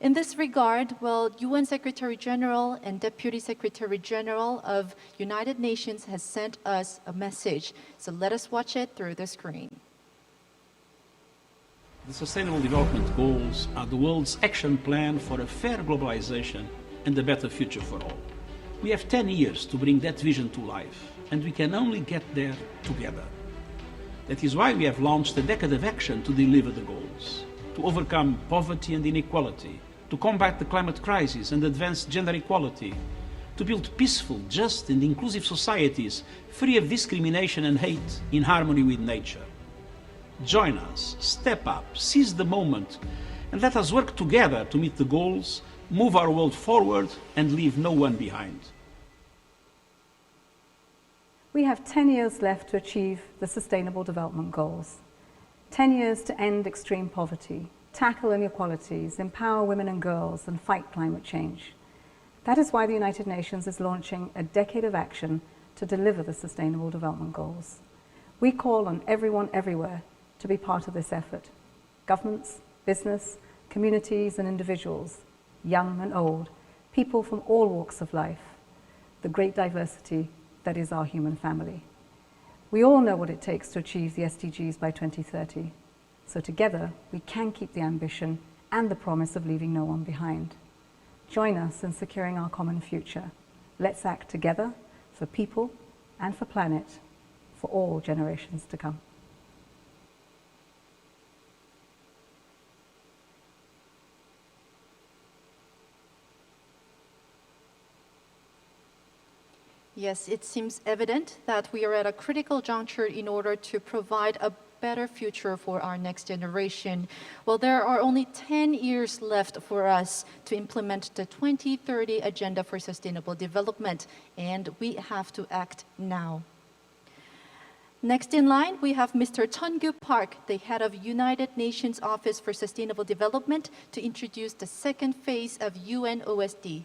In this regard, well, UN Secretary General and Deputy Secretary General of United Nations has sent us a message. So let us watch it through the screen. The Sustainable Development Goals are the world's action plan for a fair globalization and a better future for all. We have 10 years to bring that vision to life, and we can only get there together. That is why we have launched a decade of action to deliver the goals, to overcome poverty and inequality, to combat the climate crisis and advance gender equality, to build peaceful, just and inclusive societies free of discrimination and hate in harmony with nature. Join us, step up, seize the moment, and let us work together to meet the goals, move our world forward, and leave no one behind. We have 10 years left to achieve the Sustainable Development Goals. 10 years to end extreme poverty, tackle inequalities, empower women and girls, and fight climate change. That is why the United Nations is launching a decade of action to deliver the Sustainable Development Goals. We call on everyone everywhere to be part of this effort. Governments, business, communities and individuals, young and old, people from all walks of life, the great diversity that is our human family. We all know what it takes to achieve the SDGs by 2030. So together, we can keep the ambition and the promise of leaving no one behind. Join us in securing our common future. Let's act together for people and for planet, for all generations to come. Yes, it seems evident that we are at a critical juncture in order to provide a better future for our next generation. Well, there are only 10 years left for us to implement the 2030 Agenda for Sustainable Development, and we have to act now. Next in line, we have Mr. Chun-Gyu Park, the head of United Nations Office for Sustainable Development, to introduce the second phase of UNOSD.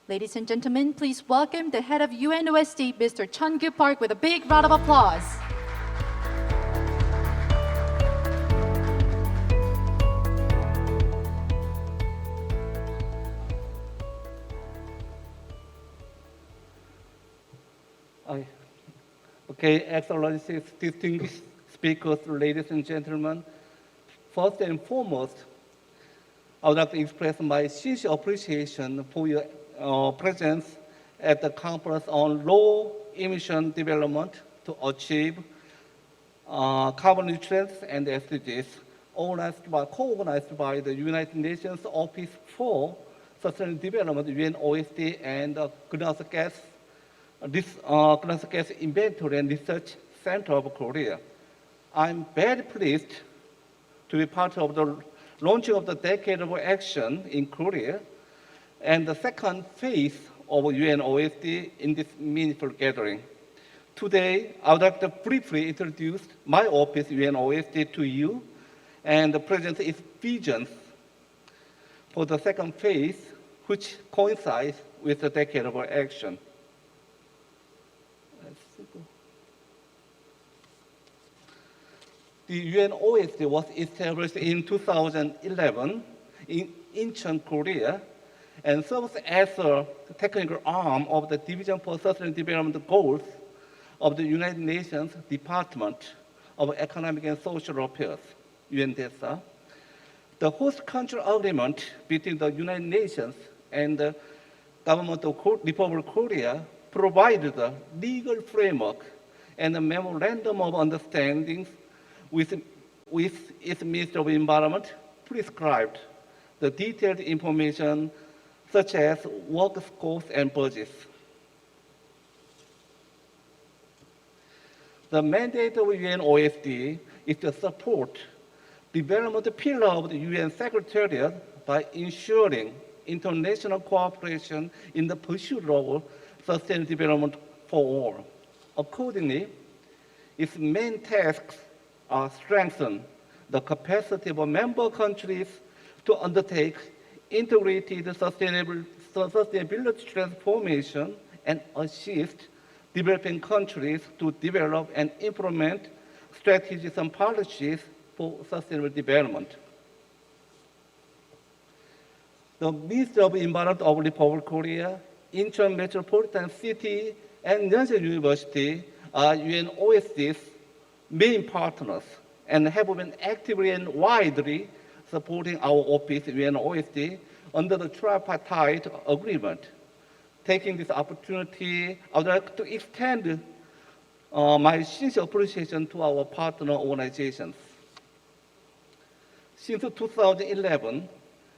Ladies and gentlemen, please welcome the head of UNOSD, Mr. Chun-Gyu Park, with a big round of applause. Okay, Excellencies, distinguished speakers, ladies and gentlemen, first and foremost, I would like to express my sincere appreciation for your presence at the conference on low emission development to achieve carbon neutrality and SDGs, co-organized by the United Nations Office for Sustainable Development, UNOSD, and Greenhouse Gas Inventory and Research Center of Korea. I'm very pleased to be part of the launching of the Decade of Action in Korea and the second phase of UNOSD in this meaningful gathering. Today, I would like to briefly introduce my office, UNOSD, to you and present its visions for the second phase, which coincides with the Decade of Action. The UNOSD was established in 2011 in Incheon, Korea, and serves as a technical arm of the Division for Sustainable Development Goals of the United Nations Department of Economic and Social Affairs, UNDESA. The host country agreement between the United Nations and the Government of Republic of Korea provided the legal framework and a memorandum of understanding with its Minister of Environment prescribed the detailed information such as work scopes and budgets. The mandate of UNOSD is to support development pillar of the UN Secretariat by ensuring international cooperation in the pursuit of sustainable development for all. Accordingly, its main tasks are strengthen the capacity of member countries to undertake integrated sustainability transformation and assist developing countries to develop and implement strategies and policies for sustainable development. The Ministry of Environment of Republic of Korea, Incheon Metropolitan City, and Yonsei University are UNOSC's main partners and have been actively and widely supporting our office, UNOSC, under the tripartite agreement. Taking this opportunity, I would like to extend my sincere appreciation to our partner organizations. Since 2011,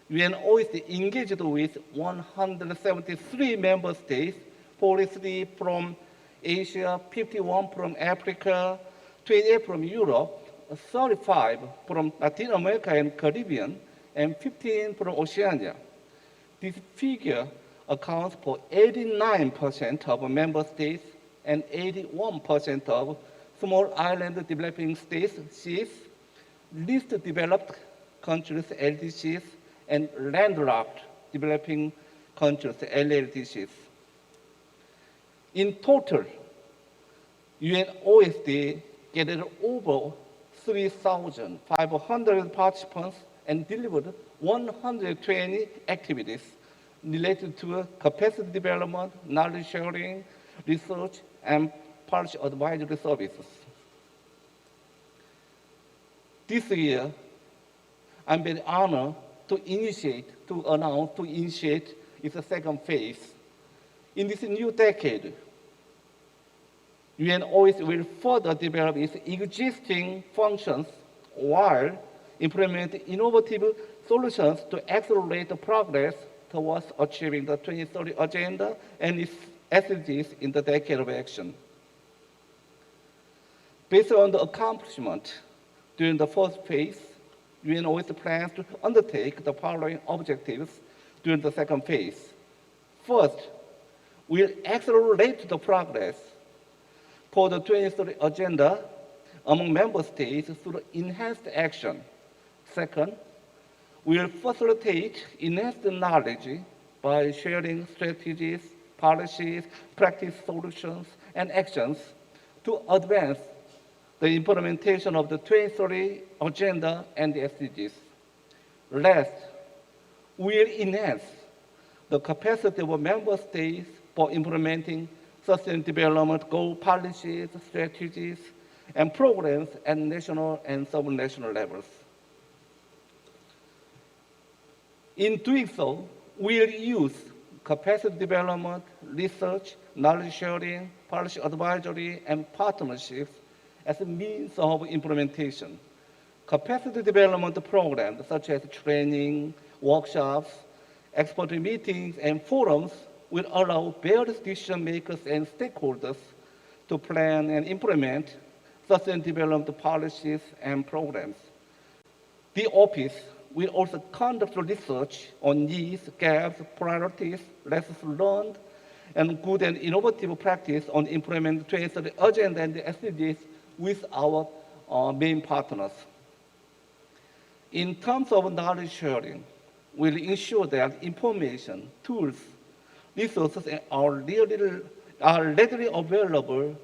UNOSC engaged with 173 member states, 43 from Asia, 51 from Africa, 28 from Europe, 35 from Latin America and Caribbean, and 15 from Oceania. This figure accounts for 89% of member states and 81% of small island developing states, CIS, least developed countries, LDCs, and landlocked developing countries, LLDCs. In total, UNOSD gathered over 3,500 participants and delivered 120 activities related to capacity development, knowledge sharing, research, and policy advisory services. This year, I'm very honored to initiate its second phase. In this new decade, UNOSD will further develop its existing functions while implementing innovative solutions to accelerate the progress towards achieving the 2030 Agenda and its SDGs in the decade of action. Based on the accomplishment during the first phase, UNOSD plans to undertake the following objectives during the second phase. First, we'll accelerate the progress for the 2030 Agenda among member states through enhanced action. Second, we'll facilitate enhanced knowledge by sharing strategies, policies, practice solutions, and actions to advance the implementation of the 2030 Agenda and the SDGs. Last, we'll enhance the capacity of member states for implementing sustainable development goal policies, strategies, and programs at national and subnational levels. In doing so, we'll use capacity development, research, knowledge sharing, policy advisory, and partnerships as a means of implementation. Capacity development programs such as training, workshops, expert meetings, and forums will allow various decision makers and stakeholders to plan and implement sustainable development policies and programs. The office will also conduct research on needs, gaps, priorities, lessons learned, and good and innovative practice on implementing the 2030 Agenda and the SDGs with our main partners. In terms of knowledge sharing, we'll ensure that information, tools, resources are readily available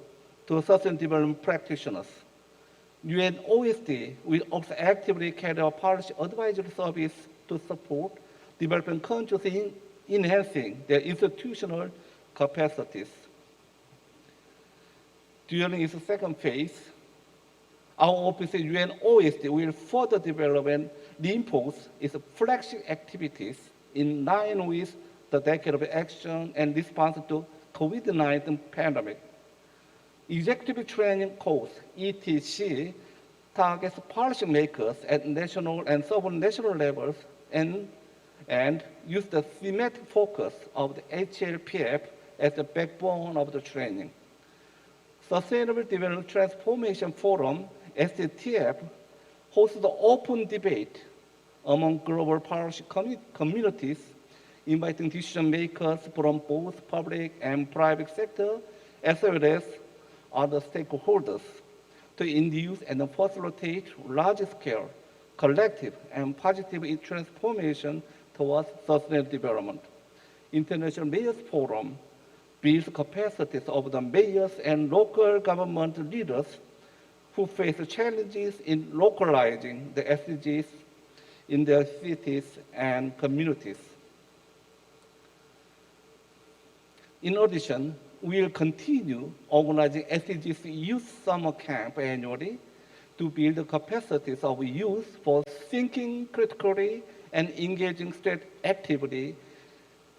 to sustainable development practitioners. UNOSD will also actively carry out policy advisory service to support developing countries in enhancing their institutional capacities. During its second phase, our office at UNOSD will further develop and reinforce its flagship activities in line with the decade of action and response to COVID-19 pandemic. Executive Training Course, ETC, targets policymakers at national and subnational levels and use the thematic focus of the HLPF as the backbone of the training. Sustainable Development Transformation Forum, SDTF, hosts the open debate among global policy communities, inviting decision makers from both public and private sector, as well as other stakeholders to induce and facilitate large-scale, collective, and positive transformation towards sustainable development. International Mayors Forum builds capacities of the mayors and local government leaders who face challenges in localizing the SDGs in their cities and communities. In addition, we will continue organizing SDGs Youth Summer Camp annually to build the capacities of youth for thinking critically and engaging actively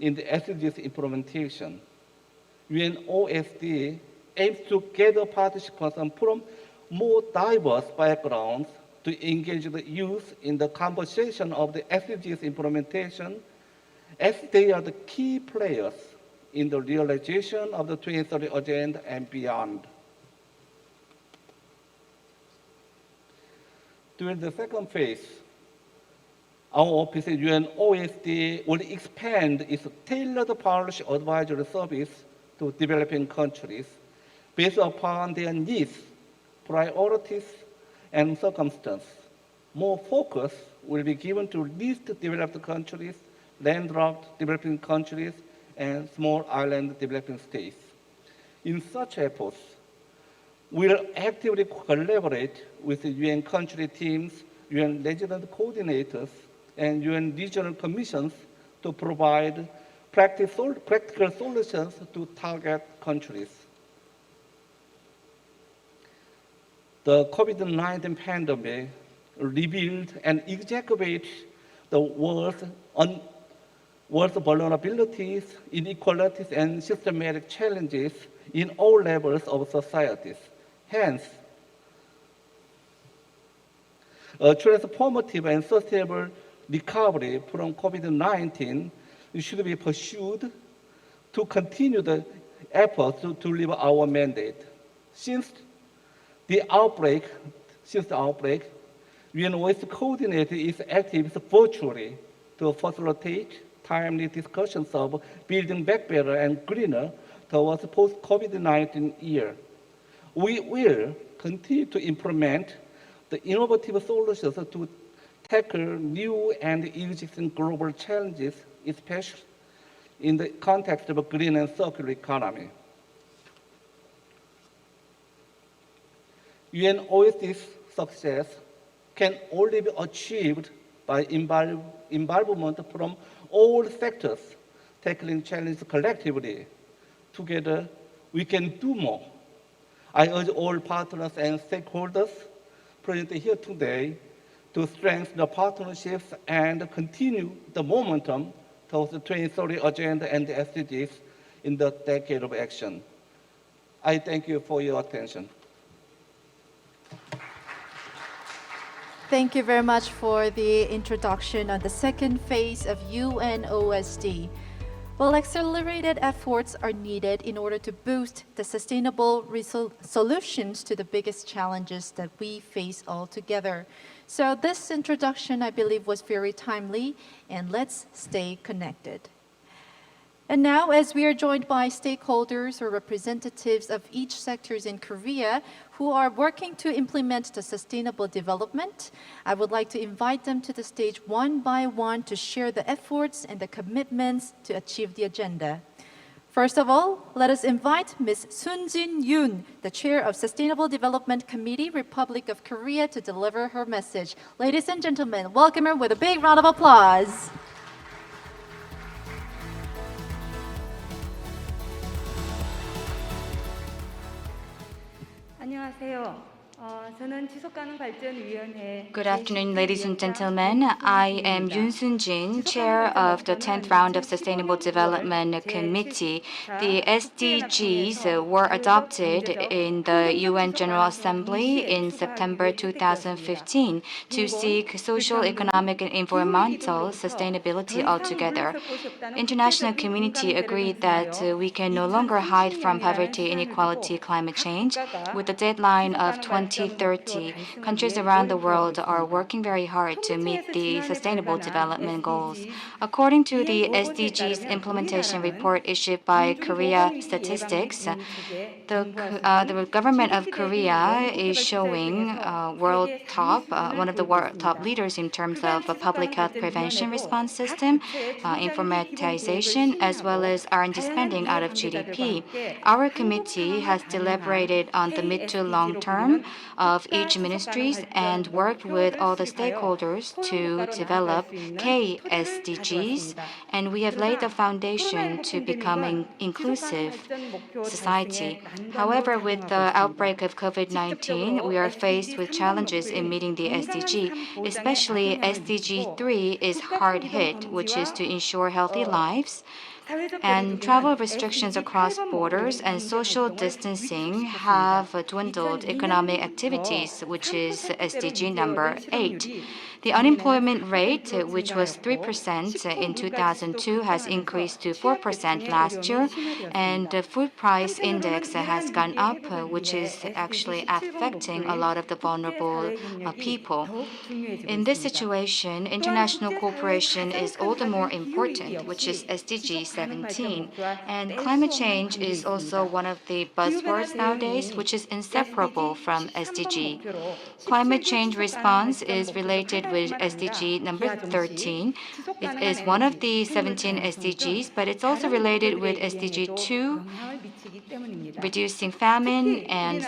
in the SDGs implementation. UNOSD aims to gather participants from more diverse backgrounds to engage the youth in the conversation of the SDGs implementation, as they are the key players in the realization of the 2030 Agenda and beyond. During the second phase, our office at UNOSD will expand its tailored policy advisory service to developing countries based upon their needs, priorities, and circumstances. More focus will be given to least developed countries, landlocked developing countries, and small island developing states. In such efforts, we'll actively collaborate with the UN country teams, UN resident coordinators, and UN regional commissions to provide practical solutions to target countries. The COVID-19 pandemic revealed and exacerbated the world's vulnerabilities, inequalities, and systematic challenges in all levels of societies. Hence, a transformative and sustainable recovery from COVID-19 should be pursued to continue the efforts to deliver our mandate. Since the outbreak, UNOSD coordinated its activities virtually to facilitate timely discussions of building back better and greener towards the post-COVID-19 year. We will continue to implement the innovative solutions to tackle new and existing global challenges, especially in the context of a green and circular economy. UNOSD's success can only be achieved by involvement from all sectors, tackling challenges collectively. Together, we can do more. I urge all partners and stakeholders present here today to strengthen the partnerships and continue the momentum towards the 2030 Agenda and the SDGs in the decade of action. I thank you for your attention. Thank you very much for the introduction on the second phase of UNOSD. Well, accelerated efforts are needed in order to boost the sustainable solutions to the biggest challenges that we face all together. So this introduction, I believe, was very timely, and let's stay connected. And now, as we are joined by stakeholders or representatives of each sectors in Korea who are working to implement the sustainable development, I would like to invite them to the stage one by one to share the efforts and the commitments to achieve the agenda. First of all, let us invite Ms. Soon-jin Yoon, the Chair of Sustainable Development Committee, Republic of Korea, to deliver her message. Ladies and gentlemen, welcome her with a big round of applause. 안녕하세요. 저는 지속가능발전위원회 Good afternoon, ladies and gentlemen. I am Yoon Soon-jin, Chair of the 10th Round of Sustainable Development Committee. The SDGs were adopted in the UN General Assembly in September 2015 to seek social, economic, and environmental sustainability altogether. International community agreed that we can no longer hide from poverty, inequality, climate change. With the deadline of 2030, countries around the world are working very hard to meet the Sustainable Development Goals. According to the SDGs implementation report issued by Korea Statistics, the government of Korea is showing world top, one of the world top leaders in terms of a public health prevention response system, informatization, as well as R&D spending out of GDP. Our committee has deliberated on the mid to long term of each ministries and worked with all the stakeholders to develop KSDGs, and we have laid the foundation to becoming inclusive society. However, with the outbreak of COVID-19, we are faced with challenges in meeting the SDG. Especially SDG 3 is hard hit, which is to ensure healthy lives. And travel restrictions across borders and social distancing have dwindled economic activities, which is SDG number 8. The unemployment rate, which was 3% in 2002, has increased to 4% last year, and the food price index has gone up, which is actually affecting a lot of the vulnerable people. In this situation, international cooperation is all the more important, which is SDG 17. And climate change is also one of the buzzwords nowadays, which is inseparable from SDG. Climate change response is related with SDG number 13. It is one of the 17 SDGs, but it's also related with SDG 2, reducing famine and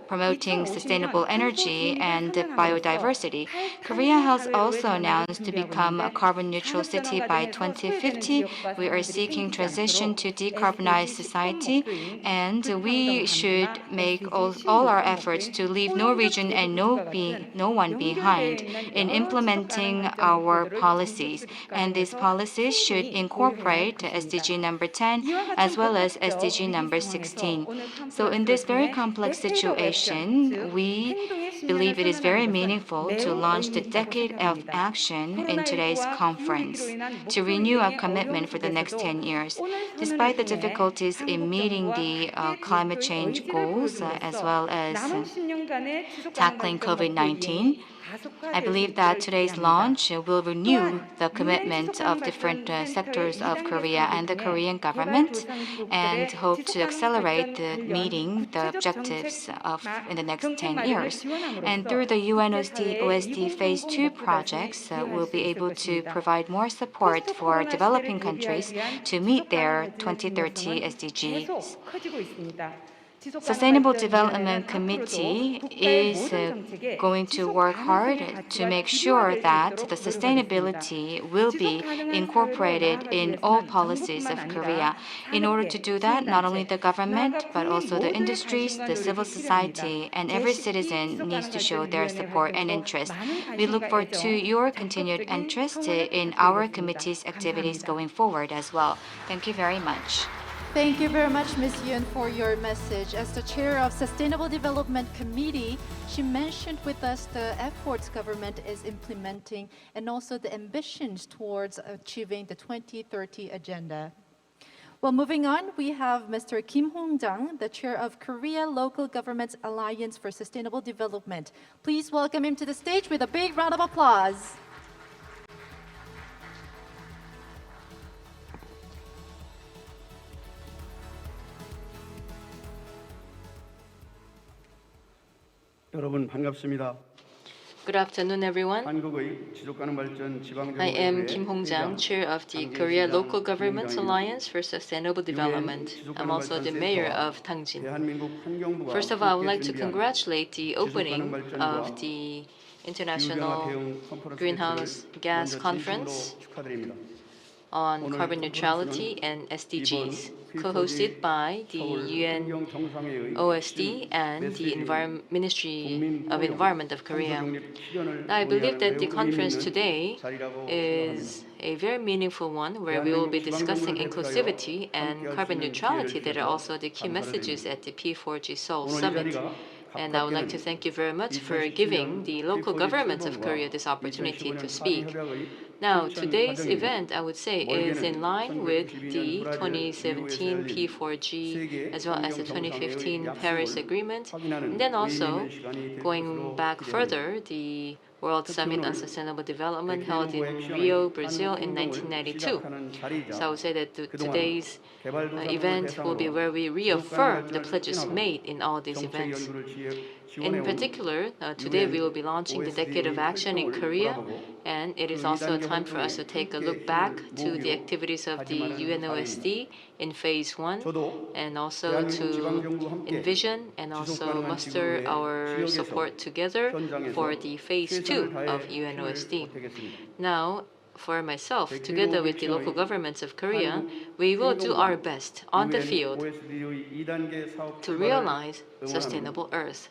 promoting sustainable energy and biodiversity. Korea has also announced to become a carbon neutral city by 2050. We are seeking transition to decarbonized society, and we should make all our efforts to leave no region and no one behind in implementing our policies. And these policies should incorporate SDG number 10 as well as SDG number 16. So in this very complex situation, we believe it is very meaningful to launch the Decade of Action in today's conference to renew our commitment for the next 10 years. Despite the difficulties in meeting the climate change goals as well as tackling COVID-19, I believe that today's launch will renew the commitment of different sectors of Korea and the Korean government, and hope to accelerate meeting the objectives in the next 10 years. And through the UN OSD Phase 2 projects, we'll be able to provide more support for developing countries to meet their 2030 SDGs. Sustainable Development Committee is going to work hard to make sure that the sustainability will be incorporated in all policies of Korea. In order to do that, not only the government, but also the industries, the civil society, and every citizen needs to show their support and interest. We look forward to your continued interest in our committee's activities going forward as well. Thank you very much. Thank you very much, Ms. Yoon, for your message. As the chair of Sustainable Development Committee, she mentioned with us the efforts government is implementing and also the ambitions towards achieving the 2030 agenda. Well, moving on, we have Mr. Kim Hong-jang, the chair of Korea Local Governments Alliance for Sustainable Development. Please welcome him to the stage with a big round of applause. 여러분 반갑습니다. Good afternoon, everyone. 한국의 지속가능발전 지방정부 I am Kim Hong-jang, chair of the Korea Local Governments Alliance for Sustainable Development. I'm also the mayor of Tangjin. First of all, I would like to congratulate the opening of the International Greenhouse Gas Conference on Carbon Neutrality and SDGs, co-hosted by the UN OSD and the Ministry of Environment of Korea. Now, I believe that the conference today is a very meaningful one where we will be discussing inclusivity and carbon neutrality that are also the key messages at the P4G Seoul Summit. And I would like to thank you very much for giving the local governments of Korea this opportunity to speak. Now, today's event, I would say, is in line with the 2017 P4G as well as the 2015 Paris Agreement, and then also going back further, the World Summit on Sustainable Development held in Rio, Brazil in 1992. So I would say that today's event will be where we reaffirm the pledges made in all these events. In particular, today we will be launching the Decade of Action in Korea, and it is also a time for us to take a look back to the activities of the UNOSD in Phase 1, and also to envision and also muster our support together for the Phase 2 of UNOSD. Now, for myself, together with the local governments of Korea, we will do our best on the field to realize sustainable Earth.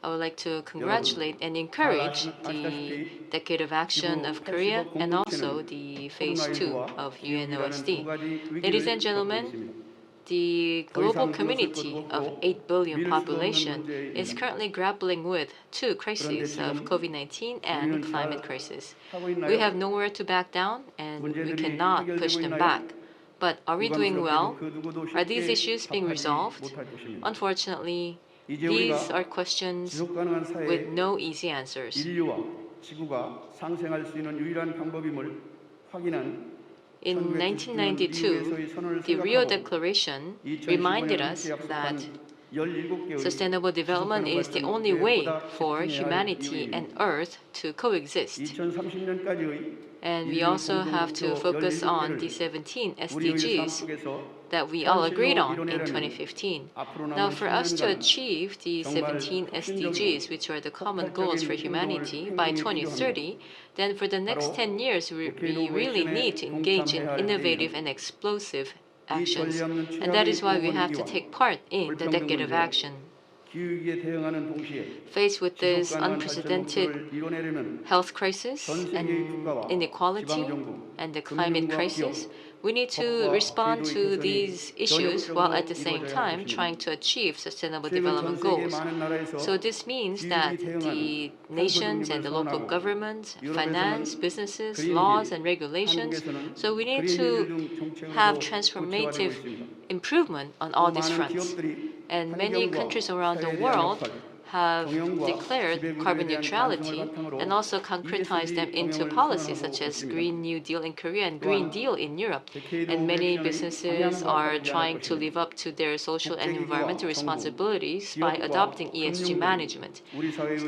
I would like to congratulate and encourage the Decade of Action of Korea and also the Phase 2 of UNOSD. Ladies and gentlemen, the global community of 8 billion population is currently grappling with two crises of COVID-19 and climate crisis. We have nowhere to back down and we cannot push them back. But are we doing well? Are these issues being resolved? Unfortunately, these are questions with no easy answers. In 1992, the Rio Declaration reminded us that sustainable development is the only way for humanity and Earth to coexist. And we also have to focus on the 17 SDGs that we all agreed on in 2015. Now, for us to achieve the 17 SDGs, which are the common goals for humanity, by 2030, then for the next 10 years, we really need to engage in innovative and explosive actions. And that is why we have to take part in the Decade of Action. Faced with this unprecedented health crisis and inequality and the climate crisis, we need to respond to these issues while at the same time trying to achieve sustainable development goals. So this means that the nations and the local governments, finance, businesses, laws, and regulations, so we need to have transformative improvement on all these fronts. And many countries around the world have declared carbon neutrality and also concretized them into policies such as Green New Deal in Korea and Green Deal in Europe. And many businesses are trying to live up to their social and environmental responsibilities by adopting ESG management.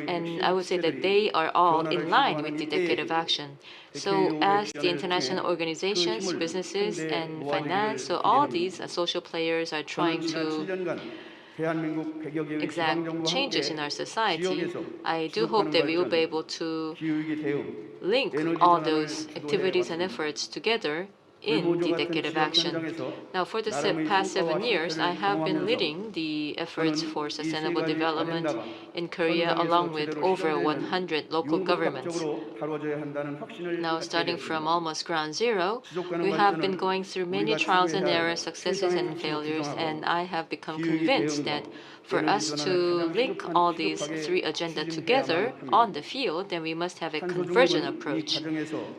And I would say that they are all in line with the Decade of Action. So as the international organizations, businesses, and finance, so all these social players are trying to exact changes in our society, I do hope that we will be able to link all those activities and efforts together in the Decade of Action. Now, for the past 7 years, I have been leading the efforts for sustainable development in Korea along with over 100 local governments. Now, starting from almost ground zero, we have been going through many trials and errors, successes and failures, and I have become convinced that for us to link all these three agendas together on the field, then we must have a convergent approach.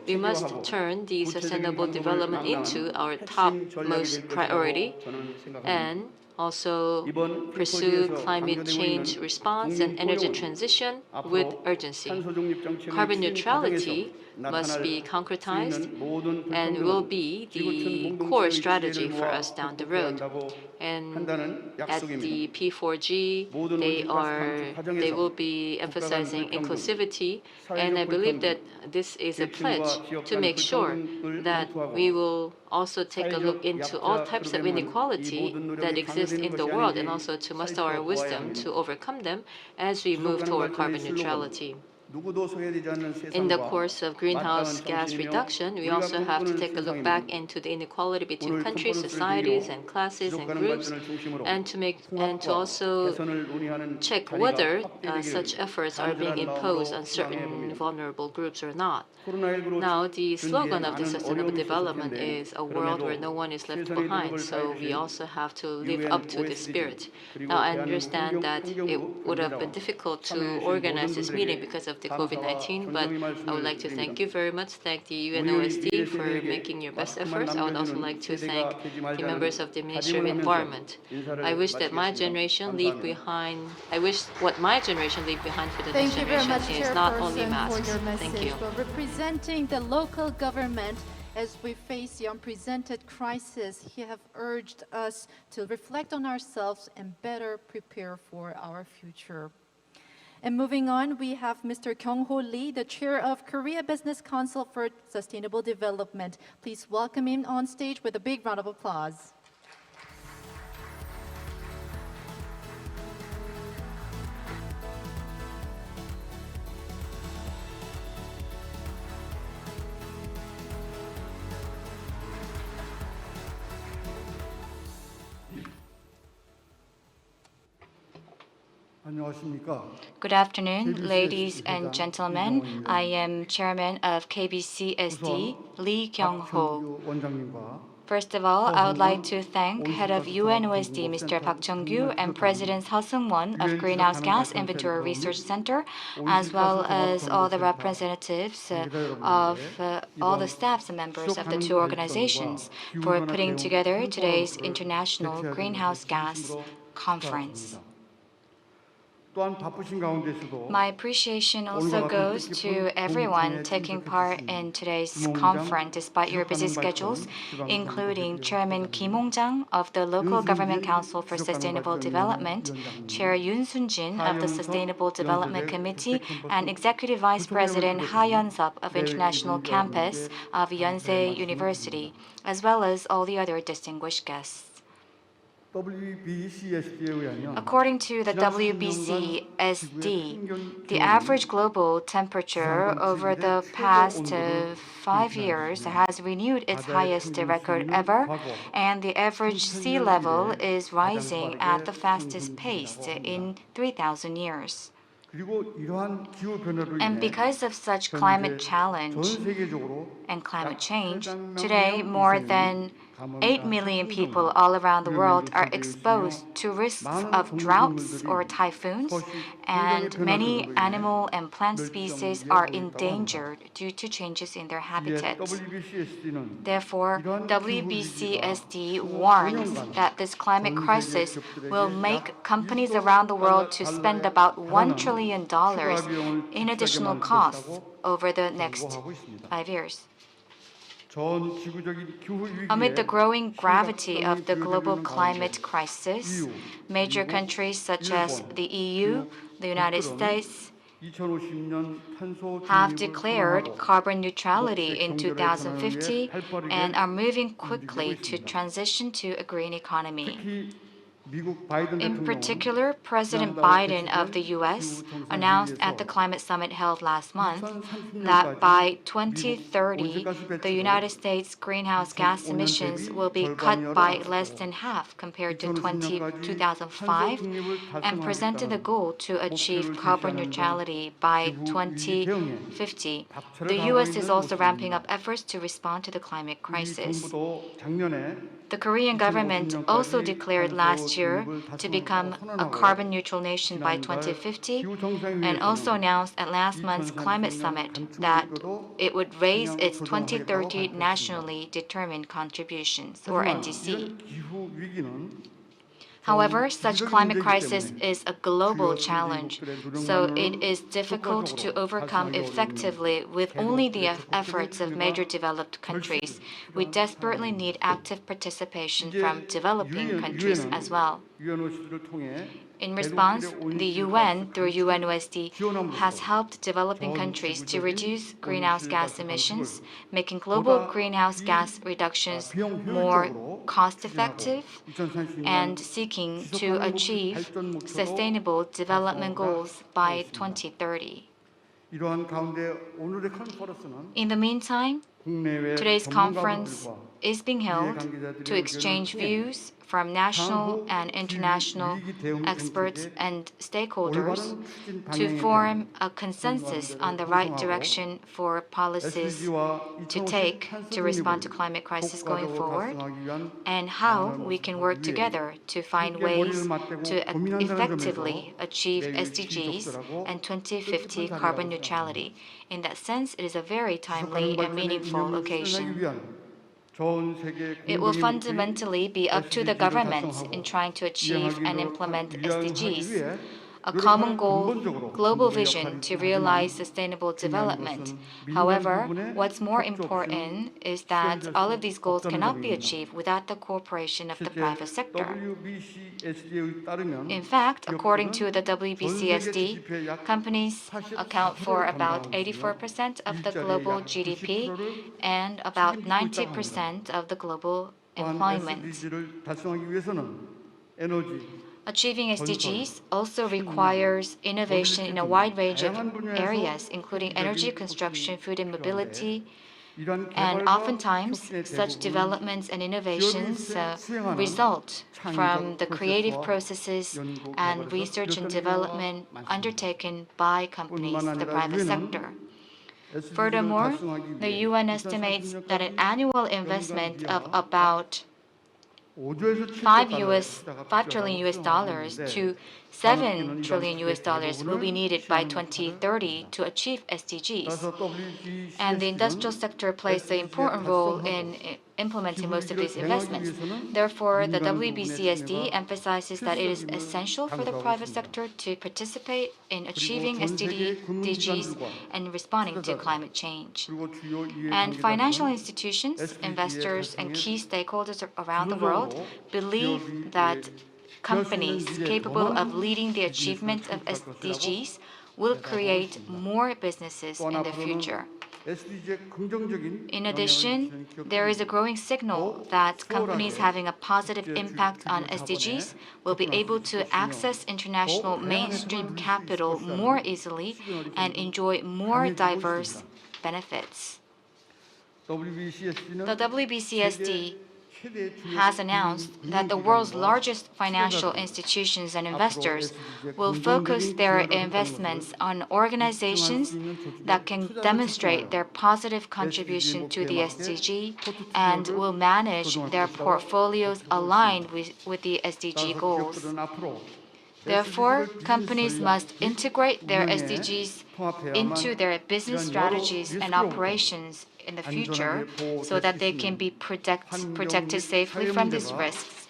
We must turn the sustainable development into our topmost priority and also pursue climate change response and energy transition with urgency. Carbon neutrality must be concretized and will be the core strategy for us down the road. And at the P4G, they will be emphasizing inclusivity, and I believe that this is a pledge to make sure that we will also take a look into all types of inequality that exist in the world and also to muster our wisdom to overcome them as we move toward carbon neutrality. In the course of greenhouse gas reduction, we also have to take a look back into the inequality between countries, societies, and classes and groups, and to also check whether such efforts are being imposed on certain vulnerable groups or not. Now, the slogan of the Sustainable Development is a world where no one is left behind, so we also have to live up to this spirit. Now, I understand that it would have been difficult to organize this meeting because of the COVID-19, but I would like to thank you very much, thank the UNOSD for making your best efforts. I would also like to thank the members of the Ministry of Environment. I wish that my generation leave behind, I wish what my generation leave behind for the next Thank you very generation much, is not only Chairperson, masks. for your message. Thank you. Well, representing the local government as we face the unprecedented crisis, he have urged us to reflect on ourselves and better prepare for our future. And moving on, we have Mr. Kyung-ho Lee, the chair of Korea Business Council for Sustainable Development. Please welcome him on stage with a big round of applause. Good afternoon, ladies and gentlemen. I am chairman of KBCSD, Lee Kyung-ho. First of all, I would like to thank head of UNOSD, Mr. Park Chung-gyu, and President Seo Seung-won of Greenhouse Gas Inventory Research Center, as well as all the representatives of all the staffs and members of the two organizations for putting together today's International Greenhouse Gas Conference. My appreciation also goes to everyone taking part in today's conference despite your busy schedules, including Chairman Kim Hong-jang of the Local Government Council for Sustainable Development, Chair Yoon Sun-jin of the Sustainable Development Committee, and Executive Vice President Ha Yeon-seop of International Campus of Yonsei University, as well as all the other distinguished guests. According to the WBCSD, the average global temperature over the past 5 years has renewed its highest record ever, and the average sea level is rising at the fastest pace in 3,000 years. And because of such climate challenge and climate change, today more than 8 million people all around the world are exposed to risks of droughts or typhoons, and many animal and plant species are endangered due to changes in their habitat. Therefore, WBCSD warns that this climate crisis will make companies around the world to spend about $1 trillion in additional costs over the next 5 years. Amid the growing gravity of the global climate crisis, major countries such as the EU, the United States, have declared carbon neutrality in 2050 and are moving quickly to transition to a green economy. In particular, President Biden of the U.S. announced at the climate summit held last month that by 2030, the United States' greenhouse gas emissions will be cut by less than half compared to 2005, and presented a goal to achieve carbon neutrality by 2050. The U.S. is also ramping up efforts to respond to the climate crisis. The Korean government also declared last year to become a carbon neutral nation by 2050, and also announced at last month's climate summit that it would raise its 2030 nationally determined contributions, or NDC. However, such climate crisis is a global challenge, so it is difficult to overcome effectively with only the efforts of major developed countries. We desperately need active participation from developing countries as well. In response, the UN, through UNOSD, has helped developing countries to reduce greenhouse gas emissions, making global greenhouse gas reductions more cost-effective and seeking to achieve sustainable development goals by 2030. In the meantime, today's conference is being held to exchange views from national and international experts and stakeholders to form a consensus on the right direction for policies to take to respond to climate crisis going forward, and how we can work together to find ways to effectively achieve SDGs and 2050 carbon neutrality. In that sense, it is a very timely and meaningful occasion. It will fundamentally be up to the governments in trying to achieve and implement SDGs. a common goal, global vision to realize sustainable development. However, what's more important is that all of these goals cannot be achieved without the cooperation of the private sector. In fact, according to the WBCSD, companies account for about 84% of the global GDP and about 90% of the global employment. Achieving SDGs also requires innovation in a wide range of areas, including energy, construction, food and mobility, and oftentimes such developments and innovations result from the creative processes and research and development undertaken by companies, the private sector. Furthermore, the UN estimates that an annual investment of about $5 trillion to $7 trillion will be needed by 2030 to achieve SDGs. And the industrial sector plays an important role in implementing most of these investments. Therefore, the WBCSD emphasizes that it is essential for the private sector to participate in achieving SDGs and responding to climate change. And financial institutions, investors, and key stakeholders around the world believe that companies capable of leading the achievement of SDGs will create more businesses in the future. In addition, there is a growing signal that companies having a positive impact on SDGs will be able to access international mainstream capital more easily and enjoy more diverse benefits. The WBCSD has announced that the world's largest financial institutions and investors will focus their investments on organizations that can demonstrate their positive contribution to the SDG and will manage their portfolios aligned with the SDG goals. Therefore, companies must integrate their SDGs into their business strategies and operations in the future so that they can be protected safely from these risks.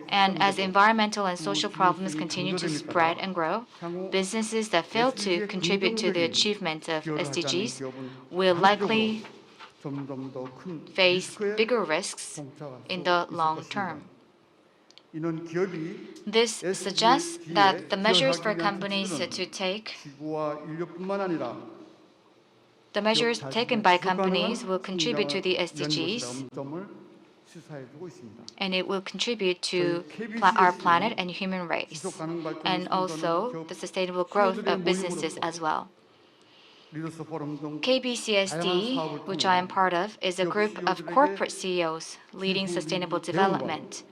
And as environmental and social problems continue to spread and grow, businesses that fail to contribute to the achievement of SDGs will likely face bigger risks in the long term. This suggests that the measures for companies to take The measures taken by companies will contribute to the SDGs, and it will contribute to our planet and human race, and also the sustainable growth of businesses as well. KBCSD, which I am part of, is a group of corporate CEOs leading sustainable development.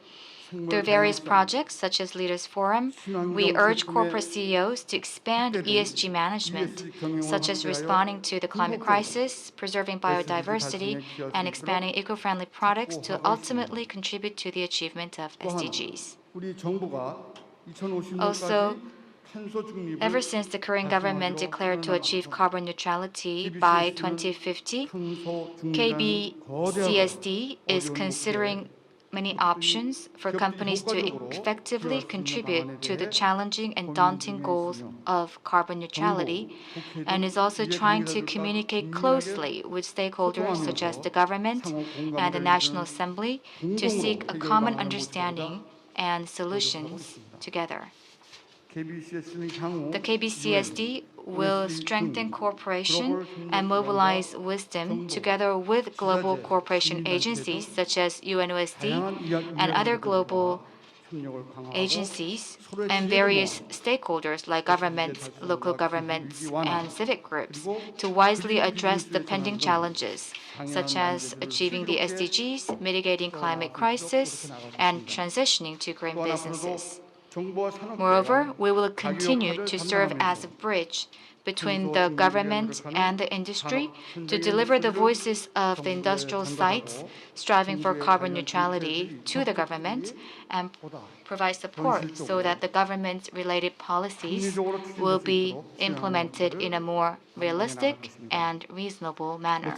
Through various projects, such as Leaders Forum, we urge corporate CEOs to expand ESG management, such as responding to the climate crisis, preserving biodiversity, and expanding eco-friendly products to ultimately contribute to the achievement of SDGs. Also, ever since the Korean government declared to achieve carbon neutrality by 2050, KBCSD is considering many options for companies to effectively contribute to the challenging and daunting goals of carbon neutrality, and is also trying to communicate closely with stakeholders such as the government and the National Assembly to seek a common understanding and solutions together. The KBCSD will strengthen cooperation and mobilize wisdom together with global cooperation agencies such as UNOSD and other global agencies and various stakeholders like governments, local governments, and civic groups to wisely address the pending challenges such as achieving the SDGs, mitigating climate crisis, and transitioning to green businesses. Moreover, we will continue to serve as a bridge between the government and the industry to deliver the voices of the industrial sites striving for carbon neutrality to the government and provide support so that the government-related policies will be implemented in a more realistic and reasonable manner.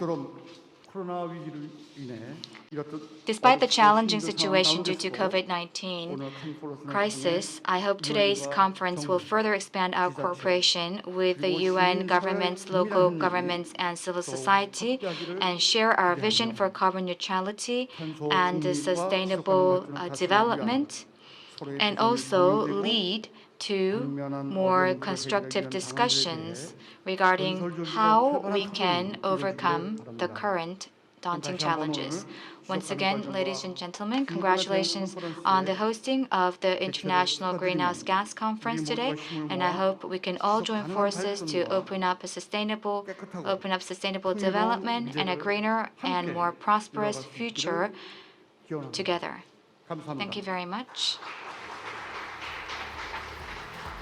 Despite the challenging situation due to COVID-19 crisis, I hope today's conference will further expand our cooperation with the UN governments, local governments, and civil society, and share our vision for carbon neutrality and sustainable development, and also lead to more constructive discussions regarding how we can overcome the current daunting challenges. Once again, ladies and gentlemen, congratulations on the hosting of the International Greenhouse Gas Conference today, and I hope we can all join forces to open up sustainable development and a greener and more prosperous future together. Thank you very much.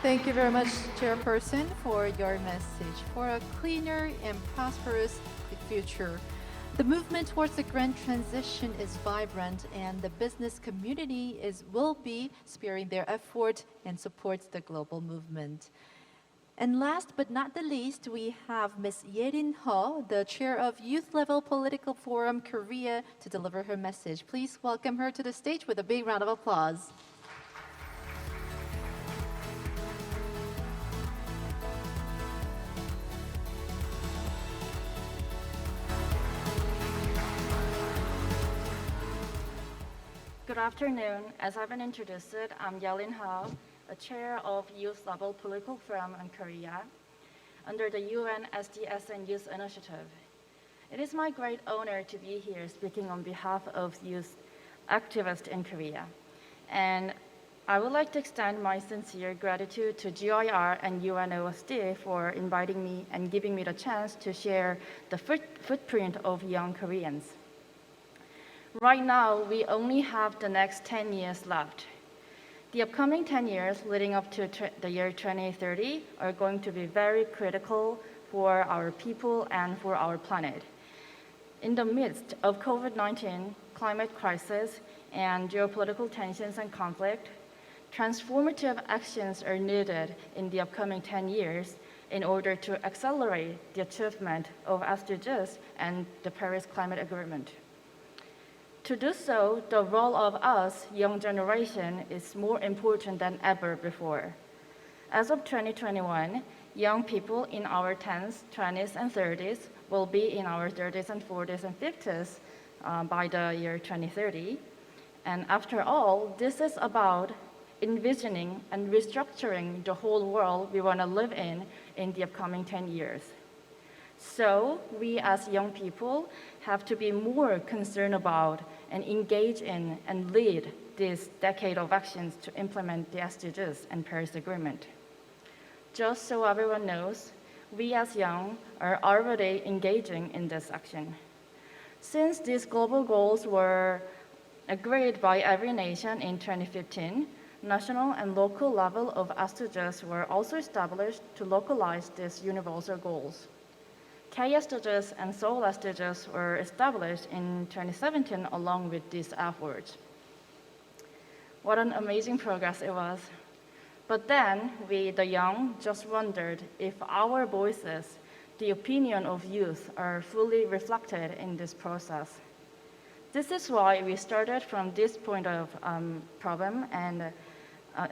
Thank you very much, Chairperson, for your message for a cleaner and prosperous future. The movement towards the green transition is vibrant, and the business community will be sparing their effort and supports the global movement. And last but not the least, we have Ms. Yerin Ho, the chair of Youth Level Political Forum Korea, to deliver her message. Please welcome her to the stage with a big round of applause. Good afternoon. As I've been introduced, I'm Yelin Ho, a chair of Youth Level Political Forum in Korea under the UN SDSN Youth Initiative. It is my great honor to be here speaking on behalf of youth activists in Korea. And I would like to extend my sincere gratitude to GIR and UNOSD for inviting me and giving me the chance to share the footprint of young Koreans. Right now, we only have the next 10 years left. The upcoming 10 years leading up to the year 2030 are going to be very critical for our people and for our planet. In the midst of COVID-19, climate crisis, and geopolitical tensions and conflict, transformative actions are needed in the upcoming 10 years in order to accelerate the achievement of SDGs and the Paris Climate Agreement. To do so, the role of us, young generation, is more important than ever before. As of 2021, young people in our 10s, 20s, and 30s will be in our 30s and 40s and 50s by the year 2030. And after all, this is about envisioning and restructuring the whole world we want to live in the upcoming 10 years. So we as young people have to be more concerned about and engage in and lead this decade of actions to implement the SDGs and Paris Agreement. Just so everyone knows, we as young are already engaging in this action. Since these global goals were agreed by every nation in 2015, national and local level of SDGs were also established to localize these universal goals. K-SDGs and Seoul SDGs were established in 2017 along with these efforts. What an amazing progress it was. But then we, the young, just wondered if our voices, the opinion of youth, are fully reflected in this process. This is why we started from this point of problem and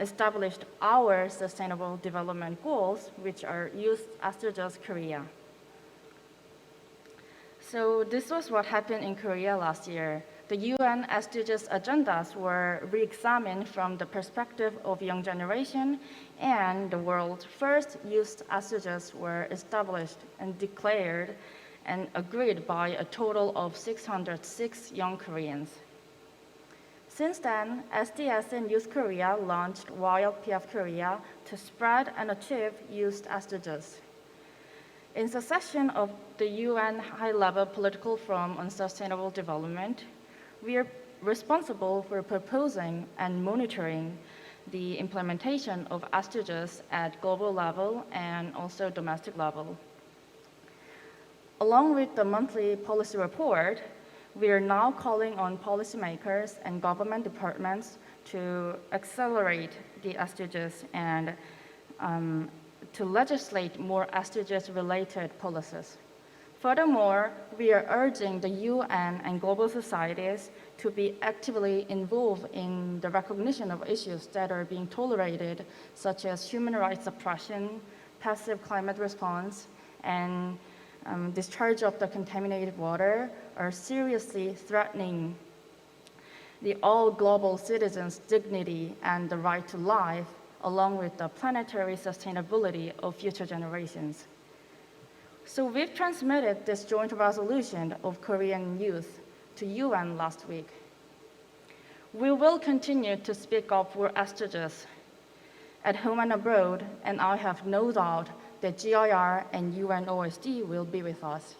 established our Sustainable Development Goals, which are Youth SDGs Korea. So this was what happened in Korea last year. The UN SDGs agendas were re-examined from the perspective of young generation, and the world's first youth SDGs were established and declared and agreed by a total of 606 young Koreans. Since then, SDS and Youth Korea launched YLPF Korea to spread and achieve youth SDGs. In succession of the UN High-Level Political Forum on Sustainable Development, we are responsible for proposing and monitoring the implementation of SDGs at global level and also domestic level. Along with the monthly policy report, we are now calling on policymakers and government departments to accelerate the SDGs and to legislate more SDGs-related policies. Furthermore, we are urging the UN and global societies to be actively involved in the recognition of issues that are being tolerated, such as human rights suppression, passive climate response, and discharge of the contaminated water are seriously threatening the all global citizens' dignity and the right to life, along with the planetary sustainability of future generations. So we've transmitted this joint resolution of Korean youth to UN last week. We will continue to speak up for SDGs at home and abroad, and I have no doubt that GIR and UNOSD will be with us.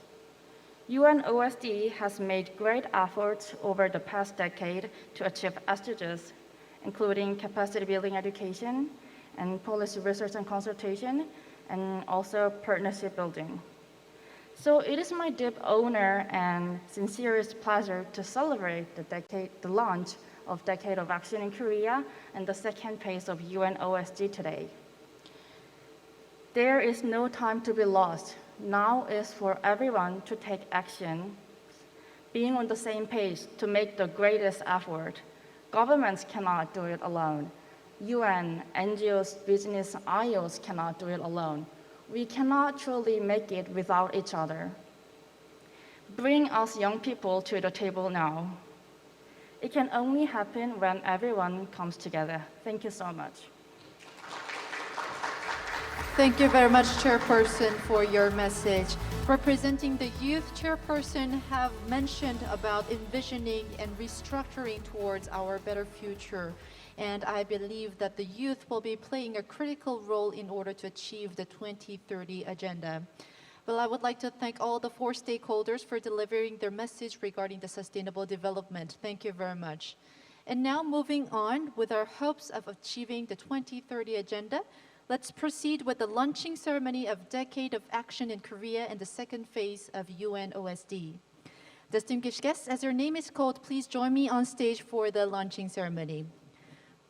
UNOSD has made great efforts over the past decade to achieve SDGs, including capacity building education and policy research and consultation, and also partnership building. So it is my deep honor and sincerest pleasure to celebrate the launch of Decade of Action in Korea and the second phase of UNOSD today. There is no time to be lost. Now is for everyone to take action, being on the same page to make the greatest effort. Governments cannot do it alone. UN, NGOs, business, IOs cannot do it alone. We cannot truly make it without each other. Bring us young people to the table now. It can only happen when everyone comes together. Thank you so much. Thank you very much, Chairperson, for your message. Representing the youth, Chairperson have mentioned about envisioning and restructuring towards our better future. And I believe that the youth will be playing a critical role in order to achieve the 2030 agenda. Well, I would like to thank all the 4 stakeholders for delivering their message regarding the sustainable development. Thank you very much. And now moving on with our hopes of achieving the 2030 agenda, let's proceed with the launching ceremony of Decade of Action in Korea and the second phase of UNOSD. Distinguished guests, as your name is called, please join me on stage for the launching ceremony.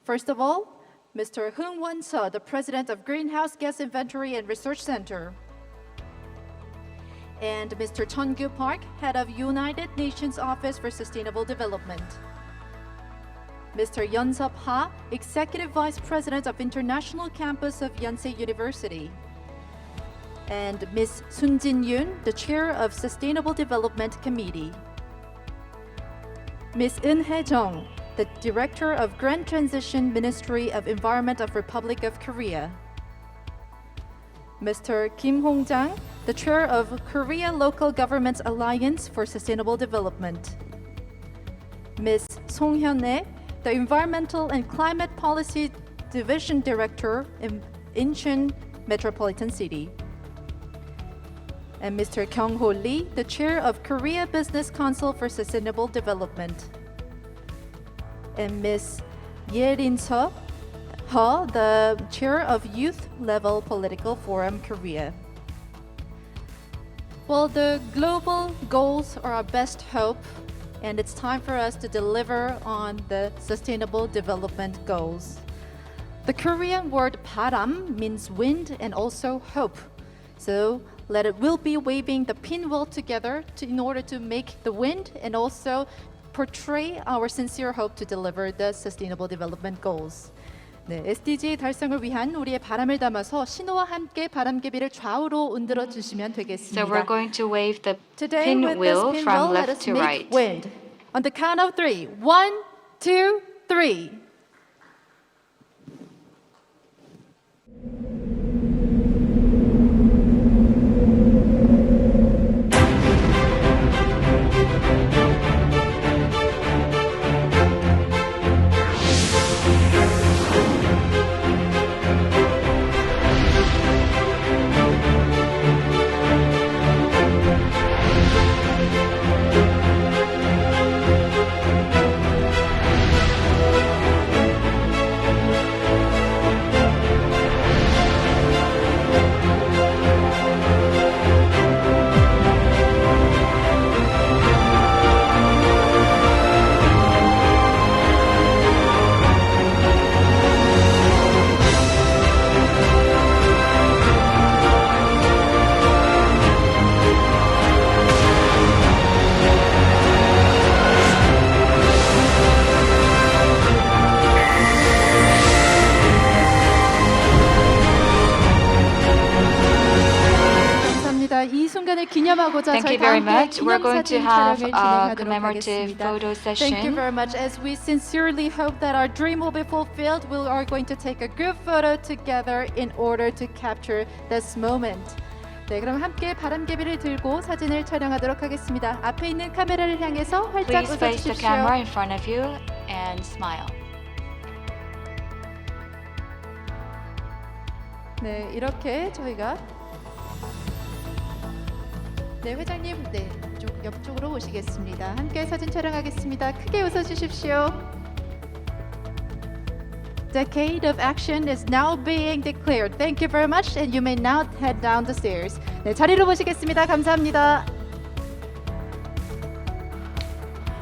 First of all, Mr. Hung Won-seo, the President of Greenhouse Gas Inventory and Research Center. And Mr. Chun-gyu Park, Head of United Nations Office for Sustainable Development. Mr. Yeon-sup Ha, Executive Vice President of International Campus of Yonsei University. And Ms. Sun Jin-yoon, the Chair of Sustainable Development Committee. Ms. Eun Hae-jung, the Director of Grand Transition Ministry of Environment of Republic of Korea. Mr. Kim Hong-jang, the Chair of Korea Local Governments Alliance for Sustainable Development. Ms. Song Hyun-nae, the Environmental and Climate Policy Division Director in Incheon Metropolitan City. And Mr. Kyung-ho Lee, the Chair of Korea Business Council for Sustainable Development. And Ms. Ye-rin Ho, the Chair of Youth Level Political Forum Korea. Well, the global goals are our best hope, and it's time for us to deliver on the Sustainable Development Goals. The Korean word 바람 means wind and also hope. So we'll be waving the pinwheel together in order to make the wind and also portray our sincere hope to deliver the Sustainable Development Goals. 네, SDG 달성을 위한 우리의 바람을 담아서 신호와 함께 바람개비를 좌우로 흔들어 주시면 되겠습니다. So we're going to wave the Today, pinwheel with this from pinwheel, let left us to make right. wind. On the count of 3. 1, 2, 3. 기념하고자 Thank you 저희가 very 함께 much. We're going to 기념사진 have 촬영을 a 진행하도록 commemorative 하겠습니다. photo Thank you session. very much. As we sincerely hope that our dream will be fulfilled, we are going to take a group photo together in order to capture this moment. 네, 그럼 함께 바람개비를 들고 사진을 촬영하도록 하겠습니다. 앞에 있는 카메라를 향해서 활짝 Please face the camera 웃어주십시오. in front of you and smile. 네, 이렇게 저희가 네, 회장님, 네, 쪽 옆쪽으로 오시겠습니다. 함께 사진 촬영하겠습니다. 크게 웃어주십시오. Decade of action is now being declared. Thank you very much, and you may now head down the stairs. 네, 자리로 모시겠습니다. 감사합니다.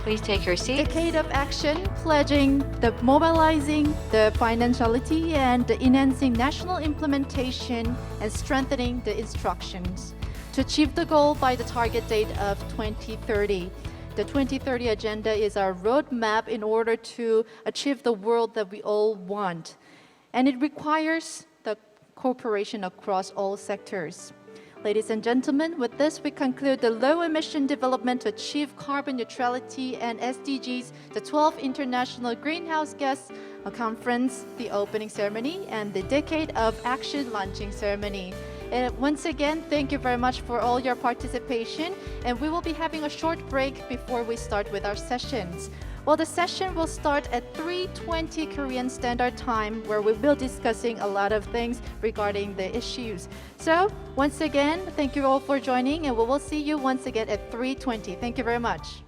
Please take your seats. Decade of action, pledging the mobilizing the financiality and enhancing national implementation and strengthening the instructions to achieve the goal by the target date of 2030. The 2030 agenda is our roadmap in order to achieve the world that we all want. And it requires the cooperation across all sectors. Ladies and gentlemen, with this we conclude the low emission development to achieve carbon neutrality and SDGs, the 12th International Greenhouse Gas Conference, the opening ceremony, and the Decade of Action launching ceremony. And once again, thank you very much for all your participation, and we will be having a short break before we start with our sessions. Well, the session will start at 3:20 Korean Standard Time, where we will be discussing a lot of things regarding the issues. So, once again, thank you all for joining, and we will see you once again at 3:20. Thank you very much.